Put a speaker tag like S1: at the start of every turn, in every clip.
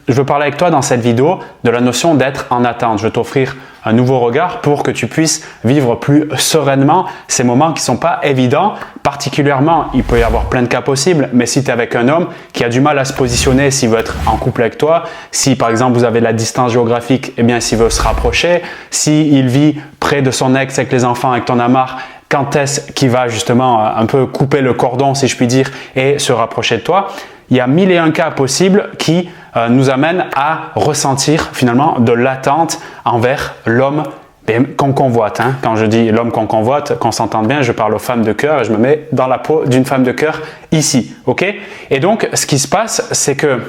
S1: je veux parler avec toi dans cette vidéo de la notion d'être en attente. Je veux t'offrir un nouveau regard pour que tu puisses vivre plus sereinement ces moments qui ne sont pas évidents. Particulièrement, il peut y avoir plein de cas possibles, mais si tu es avec un homme qui a du mal à se positionner s'il veut être en couple avec toi, si par exemple vous avez de la distance géographique, eh bien s'il veut se rapprocher, s'il vit près de son ex avec les enfants et que tu en as marre, quand est-ce qu'il va justement un peu couper le cordon, si je puis dire, et se rapprocher de toi? Il y a 1001 cas possibles qui nous amènent à ressentir finalement de l'attente envers l'homme qu'on convoite. Quand je dis l'homme qu'on convoite, qu'on s'entende bien, je parle aux femmes de cœur et je me mets dans la peau d'une femme de cœur ici. Okay? Et donc, ce qui se passe, c'est que, à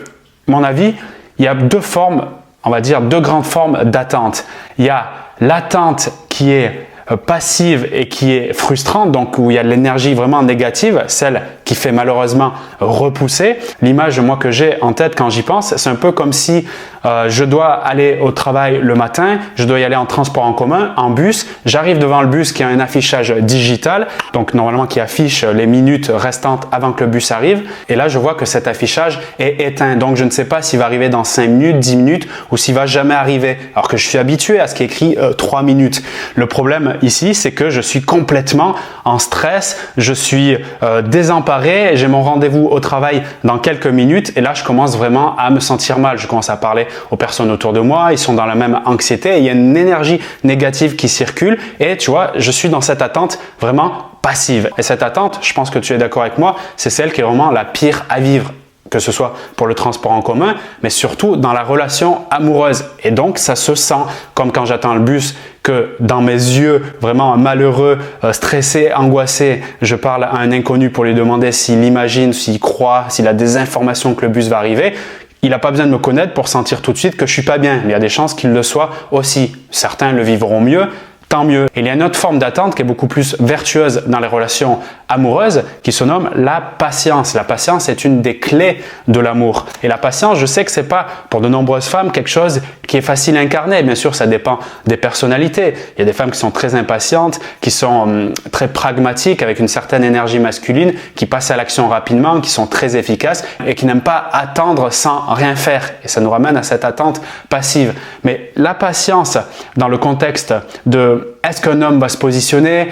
S1: mon avis, il y a deux formes, on va dire deux grandes formes d'attente. Il y a l'attente qui est passive et qui est frustrante, donc où il y a de l'énergie vraiment négative, celle qui fait malheureusement repousser. L'image moi que j'ai en tête quand j'y pense, c'est un peu comme si je dois aller au travail le matin, je dois y aller en transport en commun, en bus, j'arrive devant le bus qui a un affichage digital, donc normalement qui affiche les minutes restantes avant que le bus arrive, et là je vois que cet affichage est éteint, donc je ne sais pas s'il va arriver dans 5 minutes, 10 minutes ou s'il va jamais arriver, alors que je suis habitué à ce qui est écrit 3 minutes. Le problème ici, c'est que je suis complètement en stress, je suis désemparé, j'ai mon rendez-vous au travail dans quelques minutes et là je commence vraiment à me sentir mal, je commence à parler aux personnes autour de moi, ils sont dans la même anxiété, et il y a une énergie négative qui circule et tu vois, je suis dans cette attente vraiment passive. Et cette attente, je pense que tu es d'accord avec moi, c'est celle qui est vraiment la pire à vivre, que ce soit pour le transport en commun, mais surtout dans la relation amoureuse. Et donc, ça se sent comme quand j'attends le bus, que dans mes yeux, vraiment malheureux, stressé, angoissé, je parle à un inconnu pour lui demander s'il imagine, s'il croit, s'il a des informations que le bus va arriver. Il n'a pas besoin de me connaître pour sentir tout de suite que je suis pas bien. Il y a des chances qu'il le soit aussi. Certains le vivront mieux, tant mieux. Et il y a une autre forme d'attente qui est beaucoup plus vertueuse dans les relations amoureuses qui se nomme la patience. La patience est une des clés de l'amour. Et la patience, je sais que c'est pas pour de nombreuses femmes quelque chose qui est facile à incarner. Bien sûr, ça dépend des personnalités. Il y a des femmes qui sont très impatientes, qui sont très pragmatiques avec une certaine énergie masculine, qui passent à l'action rapidement, qui sont très efficaces et qui n'aiment pas attendre sans rien faire. Et ça nous ramène à cette attente passive. Mais la patience dans le contexte de est-ce qu'un homme va se positionner,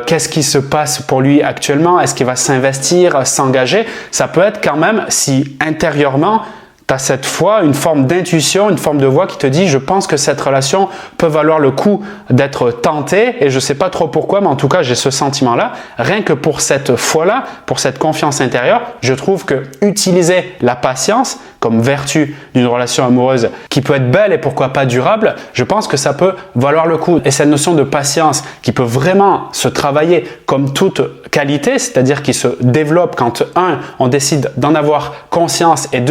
S1: qu'est-ce qui se passe pour lui actuellement, est-ce qu'il va s'investir, s'engager, ça peut être quand même si intérieurement tu as cette foi, une forme d'intuition, une forme de voix qui te dit je pense que cette relation peut valoir le coup d'être tentée et je ne sais pas trop pourquoi, mais en tout cas j'ai ce sentiment-là. Rien que pour cette foi-là, pour cette confiance intérieure, je trouve que utiliser la patience comme vertu d'une relation amoureuse qui peut être belle et pourquoi pas durable, je pense que ça peut valoir le coup. Et cette notion de patience qui peut vraiment se travailler comme toute qualité, c'est-à-dire qui se développe quand on décide d'en avoir conscience et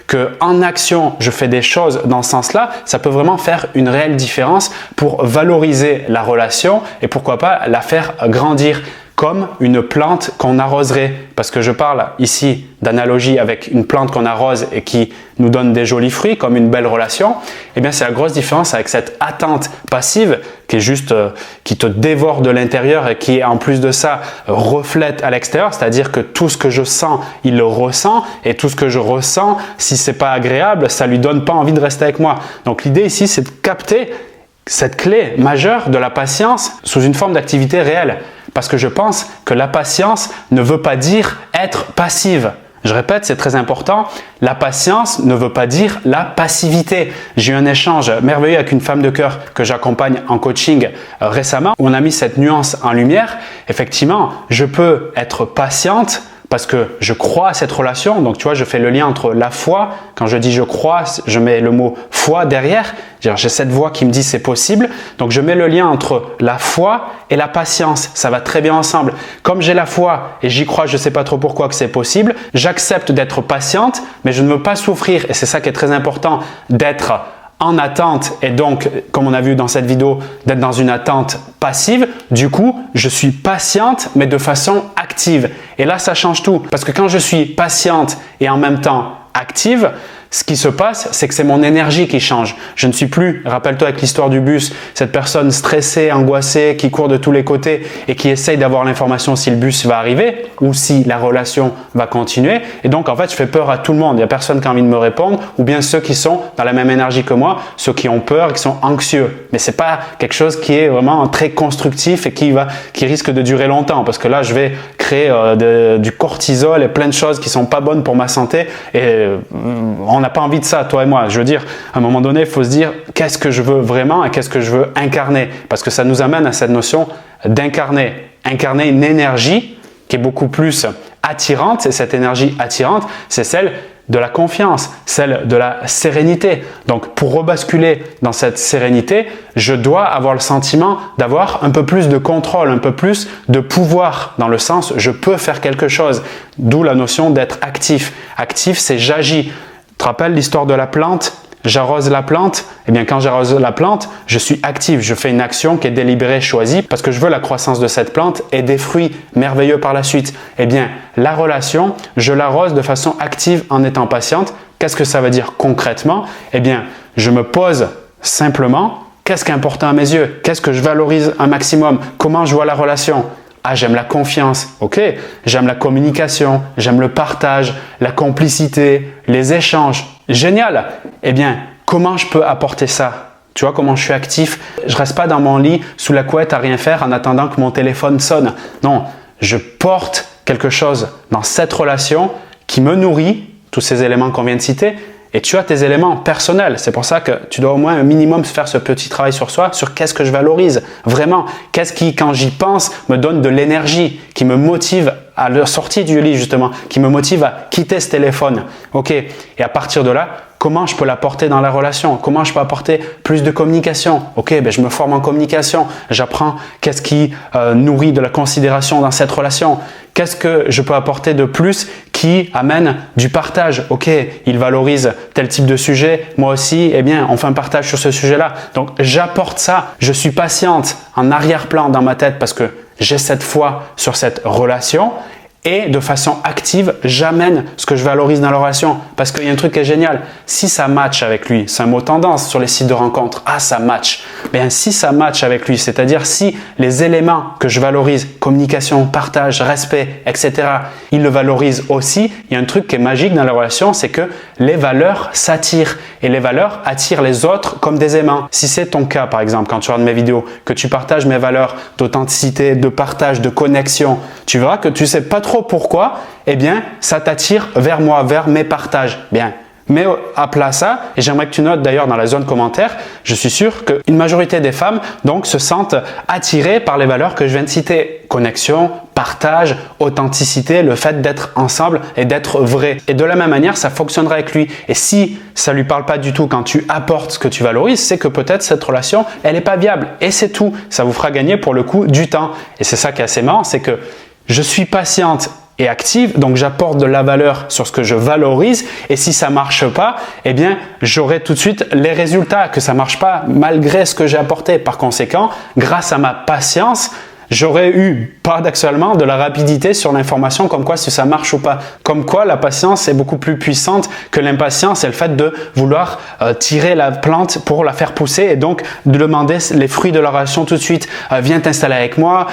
S1: que en action, je fais des choses dans ce sens-là, ça peut vraiment faire une réelle différence pour valoriser la relation et pourquoi pas la faire grandir comme une plante qu'on arroserait. Parce que je parle ici d'analogie avec une plante qu'on arrose et qui nous donne des jolis fruits, comme une belle relation. Eh bien, c'est la grosse différence avec cette attente passive qui est juste, qui te dévore de l'intérieur et qui, en plus de ça, reflète à l'extérieur. C'est-à-dire que tout ce que je sens, il le ressent et tout ce que je ressens, si c'est pas agréable, ça lui donne pas envie de rester avec moi. Donc, l'idée ici, c'est de capter cette clé majeure de la patience sous une forme d'activité réelle. Parce que je pense que la patience ne veut pas dire être passive. Je répète, c'est très important. La patience ne veut pas dire la passivité. J'ai eu un échange merveilleux avec une femme de cœur que j'accompagne en coaching récemment où on a mis cette nuance en lumière. Effectivement, je peux être patiente parce que je crois à cette relation. Donc, tu vois, je fais le lien entre la foi. Quand je dis je crois, je mets le mot foi derrière. J'ai cette voix qui me dit c'est possible. Donc, je mets le lien entre la foi et la patience. Ça va très bien ensemble. Comme j'ai la foi et j'y crois, je ne sais pas trop pourquoi que c'est possible, j'accepte d'être patiente, mais je ne veux pas souffrir. Et c'est ça qui est très important, d'être en attente et donc, comme on a vu dans cette vidéo, d'être dans une attente passive. Du coup, je suis patiente, mais de façon active. Et là, ça change tout. Parce que quand je suis patiente et en même temps active, Ce qui se passe, c'est que c'est mon énergie qui change. Je ne suis plus, rappelle-toi avec l'histoire du bus, cette personne stressée, angoissée, qui court de tous les côtés et qui essaye d'avoir l'information si le bus va arriver ou si la relation va continuer. Et donc, en fait, je fais peur à tout le monde. Il n'y a personne qui a envie de me répondre ou bien ceux qui sont dans la même énergie que moi, ceux qui ont peur et qui sont anxieux. Mais c'est pas quelque chose qui est vraiment très constructif et qui risque de durer longtemps parce que là, je vais créer du cortisol et plein de choses qui sont pas bonnes pour ma santé et on n'a pas envie de ça, toi et moi. Je veux dire, à un moment donné, il faut se dire qu'est-ce que je veux vraiment et qu'est-ce que je veux incarner parce que ça nous amène à cette notion d'incarner. Incarner une énergie qui est beaucoup plus attirante et cette énergie attirante, c'est celle de la confiance, celle de la sérénité. Donc, pour rebasculer dans cette sérénité, je dois avoir le sentiment d'avoir un peu plus de contrôle, un peu plus de pouvoir dans le sens je peux faire quelque chose. D'où la notion d'être actif. Actif, c'est j'agis. Tu te rappelles l'histoire de la plante? J'arrose la plante, eh bien quand j'arrose la plante, je suis actif, je fais une action qui est délibérée, choisie parce que je veux la croissance de cette plante et des fruits merveilleux par la suite. Eh bien, la relation, je l'arrose de façon active en étant patiente. Qu'est-ce que ça veut dire concrètement? Eh bien, je me pose simplement, qu'est-ce qui est important à mes yeux? Qu'est-ce que je valorise un maximum? Comment je vois la relation? Ah, j'aime la confiance, ok. J'aime la communication, j'aime le partage, la complicité, les échanges. Génial. Eh bien, comment je peux apporter ça? Tu vois comment je suis actif? Je reste pas dans mon lit sous la couette à rien faire en attendant que mon téléphone sonne. Non, je porte quelque chose dans cette relation qui me nourrit, tous ces éléments qu'on vient de citer, et tu as tes éléments personnels. C'est pour ça que tu dois au moins un minimum faire ce petit travail sur soi, sur qu'est-ce que je valorise vraiment. Qu'est-ce qui, quand j'y pense, me donne de l'énergie, qui me motive à la sortie du lit justement, qui me motive à quitter ce téléphone. Ok. Et à partir de là, comment je peux l'apporter dans la relation? Comment je peux apporter plus de communication? Ok, ben je me forme en communication. J'apprends qu'est-ce qui nourrit de la considération dans cette relation. Qu'est-ce que je peux apporter de plus qui amène du partage? Ok, il valorise tel type de sujet. Moi aussi, eh bien, on fait un partage sur ce sujet-là. Donc, j'apporte ça. Je suis patiente en arrière-plan dans ma tête parce que j'ai cette foi sur cette relation. Et de façon active, j'amène ce que je valorise dans la relation. Parce qu'il y a un truc qui est génial. Si ça match avec lui, c'est un mot tendance sur les sites de rencontres. Ah, ça match. Bien, si ça match avec lui, c'est-à-dire si les éléments que je valorise, communication, partage, respect, etc., il le valorise aussi, il y a un truc qui est magique dans la relation, c'est que les valeurs s'attirent. Et les valeurs attirent les autres comme des aimants. Si c'est ton cas, par exemple, quand tu regardes mes vidéos, que tu partages mes valeurs d'authenticité, de partage, de connexion, tu verras que tu sais pas trop pourquoi, eh bien, ça t'attire vers moi, vers mes partages. Bien, mets à plat ça, et j'aimerais que tu notes d'ailleurs dans la zone commentaire, je suis sûr qu'une majorité des femmes donc se sentent attirées par les valeurs que je viens de citer. Connexion, partage, authenticité, le fait d'être ensemble et d'être vrai. Et de la même manière, ça fonctionnera avec lui. Et si ça lui parle pas du tout quand tu apportes ce que tu valorises, c'est que peut-être cette relation, elle n'est pas viable. Et c'est tout. Ça vous fera gagner pour le coup du temps. Et c'est ça qui est assez marrant, c'est que je suis patiente et active, donc j'apporte de la valeur sur ce que je valorise et si ça marche pas, eh bien j'aurai tout de suite les résultats, que ça marche pas malgré ce que j'ai apporté. Par conséquent, grâce à ma patience, j'aurais eu paradoxalement de la rapidité sur l'information comme quoi si ça marche ou pas. Comme quoi la patience est beaucoup plus puissante que l'impatience et le fait de vouloir tirer la plante pour la faire pousser et donc de demander les fruits de la relation tout de suite. Viens t'installer avec moi,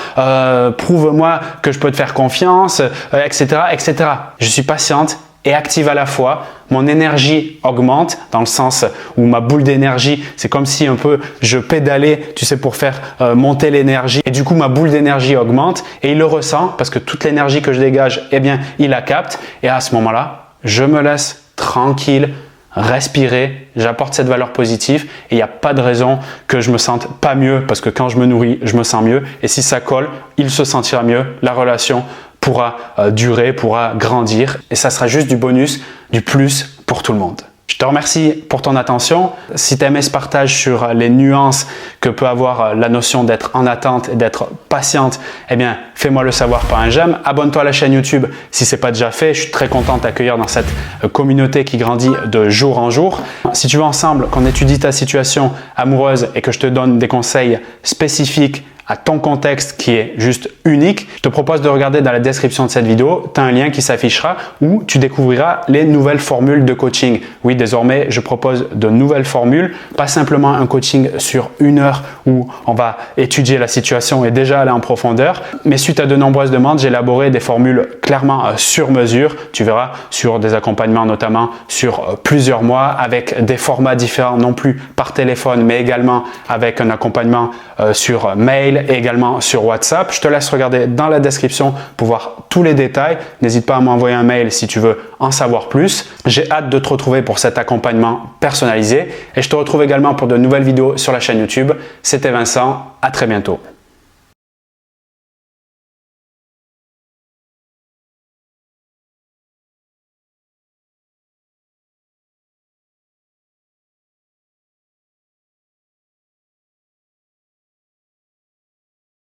S1: prouve-moi que je peux te faire confiance, etc., etc. Je suis patiente et active à la fois. Mon énergie augmente dans le sens où ma boule d'énergie, c'est comme si un peu je pédalais, tu sais, pour faire monter l'énergie. Et du coup, ma boule d'énergie augmente et il le ressent parce que toute l'énergie que je dégage, eh bien, il la capte. Et à ce moment-là, je me laisse tranquille, respirer, j'apporte cette valeur positive et il n'y a pas de raison que je me sente pas mieux parce que quand je me nourris, je me sens mieux. Et si ça colle, il se sentira mieux. La relation pourra durer, pourra grandir et ça sera juste du bonus, du plus pour tout le monde. Je te remercie pour ton attention. Si tu as aimé ce partage sur les nuances que peut avoir la notion d'être en attente et d'être patiente, eh bien, fais-moi le savoir par un j'aime. Abonne-toi à la chaîne YouTube si ce n'est pas déjà fait. Je suis très content de t'accueillir dans cette communauté qui grandit de jour en jour. Si tu veux ensemble qu'on étudie ta situation amoureuse et que je te donne des conseils spécifiques à ton contexte qui est juste unique, je te propose de regarder dans la description de cette vidéo, tu as un lien qui s'affichera où tu découvriras les nouvelles formules de coaching. Oui, désormais, je propose de nouvelles formules, pas simplement un coaching sur 1 heure où on va étudier la situation et déjà aller en profondeur, mais suite à de nombreuses demandes, j'ai élaboré des formules clairement sur mesure. Tu verras sur des accompagnements notamment sur plusieurs mois avec des formats différents, non plus par téléphone, mais également avec un accompagnement sur mail et également sur WhatsApp. Je te laisse regarder dans la description pour voir tous les détails. N'hésite pas à m'envoyer un mail si tu veux en savoir plus. J'ai hâte de te retrouver pour cet accompagnement personnalisé et je te retrouve également pour de nouvelles vidéos sur la chaîne YouTube. C'était Vincent, à très bientôt.